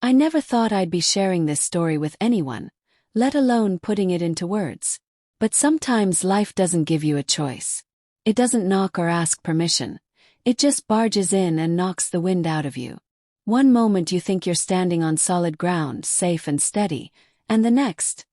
I never thought I'd be sharing this story with anyone, let alone putting it into words. But sometimes life doesn't give you a choice. It doesn't knock or ask permission. It just barges in and knocks the wind out of you. One moment you think you're standing on solid ground, safe and steady, and the next,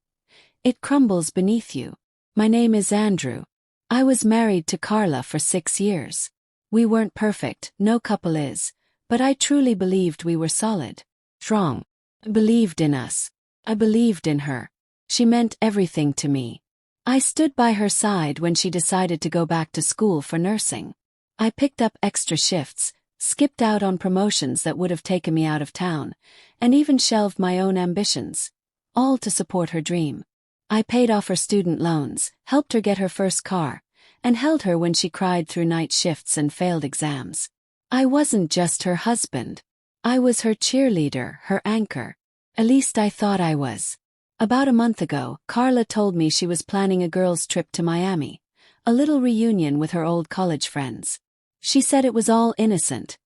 it crumbles beneath you. My name is Andrew. I was married to Carla for 6 years. We weren't perfect, no couple is, but I truly believed we were solid. Strong. I believed in us. I believed in her. She meant everything to me. I stood by her side when she decided to go back to school for nursing. I picked up extra shifts, skipped out on promotions that would have taken me out of town, and even shelved my own ambitions, all to support her dream. I paid off her student loans, helped her get her first car, and held her when she cried through night shifts and failed exams. I wasn't just her husband. I was her cheerleader, her anchor. At least I thought I was. About a month ago, Carla told me she was planning a girls' trip to Miami, a little reunion with her old college friends. She said it was all innocent.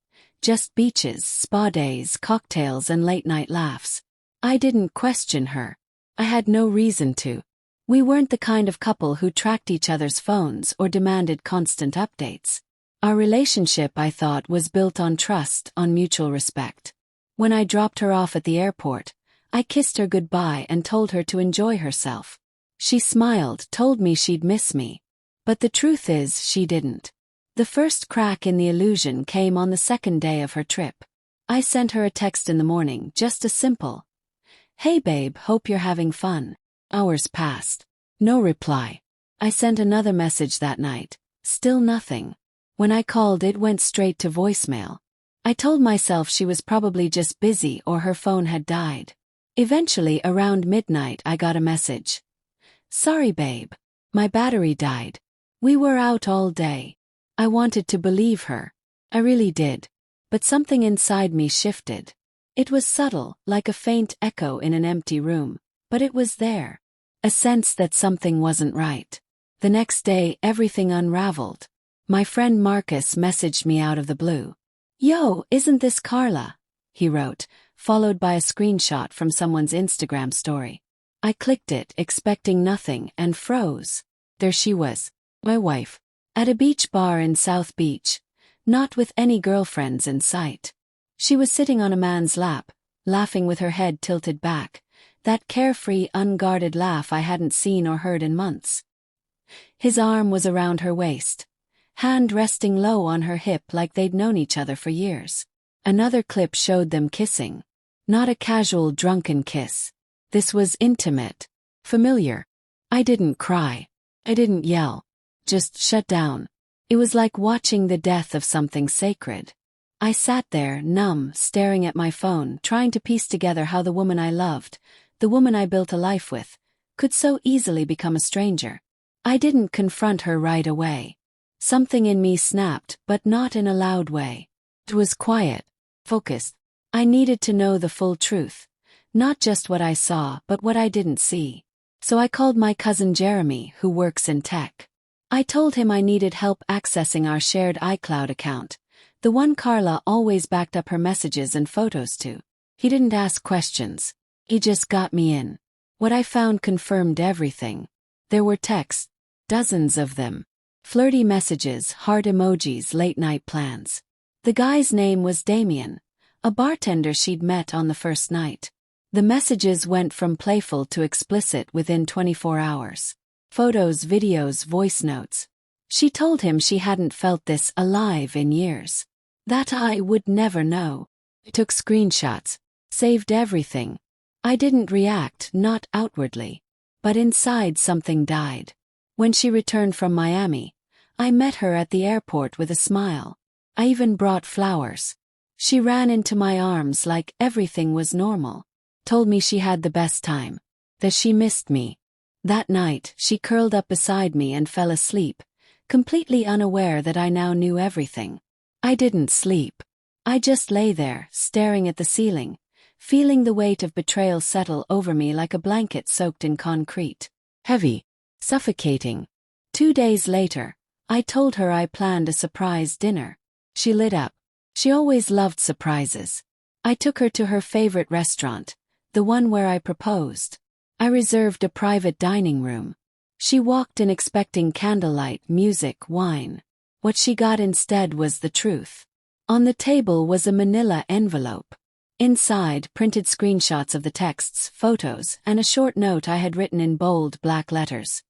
Just beaches, spa days, cocktails and late-night laughs. I didn't question her. I had no reason to. We weren't the kind of couple who tracked each other's phones or demanded constant updates. Our relationship, I thought, was built on trust, on mutual respect. When I dropped her off at the airport, I kissed her goodbye and told her to enjoy herself. She smiled, told me she'd miss me. But the truth is, she didn't. The first crack in the illusion came on the second day of her trip. I sent her a text in the morning, just a simple, "Hey babe, hope you're having fun." Hours passed. No reply. I sent another message that night. Still nothing. When I called, it went straight to voicemail. I told myself she was probably just busy or her phone had died. Eventually, around midnight, I got a message. "Sorry babe. My battery died. We were out all day." I wanted to believe her. I really did. But something inside me shifted. It was subtle, like a faint echo in an empty room, but it was there. A sense that something wasn't right. The next day, everything unraveled. My friend Marcus messaged me out of the blue. "Yo, isn't this Carla?" he wrote, followed by a screenshot from someone's Instagram story. I clicked it, expecting nothing, and froze. There she was, my wife, at a beach bar in South Beach, not with any girlfriends in sight. She was sitting on a man's lap, laughing with her head tilted back, that carefree, unguarded laugh I hadn't seen or heard in months. His arm was around her waist, hand resting low on her hip like they'd known each other for years. Another clip showed them kissing. Not a casual, drunken kiss. This was intimate, familiar. I didn't cry. I didn't yell. Just shut down. It was like watching the death of something sacred. I sat there, numb, staring at my phone, trying to piece together how the woman I loved, the woman I built a life with, could so easily become a stranger. I didn't confront her right away. Something in me snapped, but not in a loud way. It was quiet, focused. I needed to know the full truth. Not just what I saw, but what I didn't see. So I called my cousin Jeremy, who works in tech. I told him I needed help accessing our shared iCloud account, the one Carla always backed up her messages and photos to. He didn't ask questions. He just got me in. What I found confirmed everything. There were texts, dozens of them. Flirty messages, heart emojis, late-night plans. The guy's name was Damien, a bartender she'd met on the first night. The messages went from playful to explicit within 24 hours. Photos, videos, voice notes. She told him she hadn't felt this alive in years. That I would never know. I took screenshots, saved everything. I didn't react, not outwardly. But inside something died. When she returned from Miami, I met her at the airport with a smile. I even brought flowers. She ran into my arms like everything was normal. Told me she had the best time. That she missed me. That night, she curled up beside me and fell asleep, completely unaware that I now knew everything. I didn't sleep. I just lay there, staring at the ceiling, feeling the weight of betrayal settle over me like a blanket soaked in concrete. Heavy. Suffocating. 2 days later, I told her I planned a surprise dinner. She lit up. She always loved surprises. I took her to her favorite restaurant, the one where I proposed. I reserved a private dining room. She walked in expecting candlelight, music, wine. What she got instead was the truth. On the table was a manila envelope. Inside, printed screenshots of the texts, photos, and a short note I had written in bold black letters.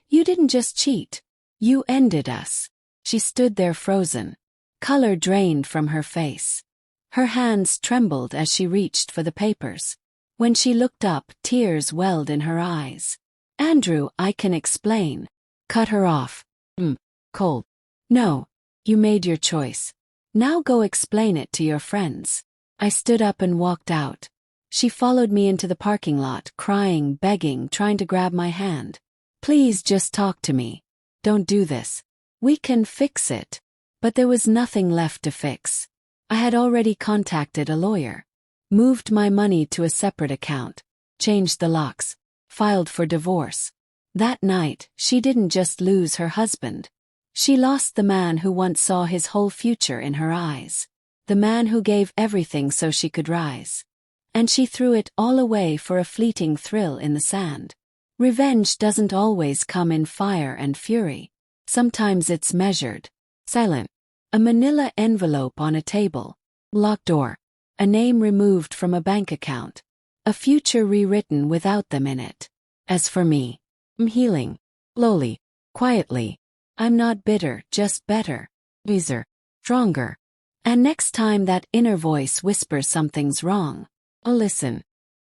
You didn't just cheat. You ended us. She stood there frozen. Color drained from her face. Her hands trembled as she reached for the papers. When she looked up, tears welled in her eyes. Andrew, I can explain. Cut her off. Cold. No. You made your choice. Now go explain it to your friends. I stood up and walked out. She followed me into the parking lot, crying, begging, trying to grab my hand. Please just talk to me. Don't do this. We can fix it. But there was nothing left to fix. I had already contacted a lawyer. Moved my money to a separate account. Changed the locks. Filed for divorce. That night, she didn't just lose her husband. She lost the man who once saw his whole future in her eyes. The man who gave everything so she could rise. And she threw it all away for a fleeting thrill in the sand. Revenge doesn't always come in fire and fury. Sometimes it's measured. Silent. A manila envelope on a table. Locked door. A name removed from a bank account. A future rewritten without them in it. As for me, I'm healing. Slowly. Quietly. I'm not bitter, just better. Wiser. Stronger. And next time that inner voice whispers something's wrong, I'll listen.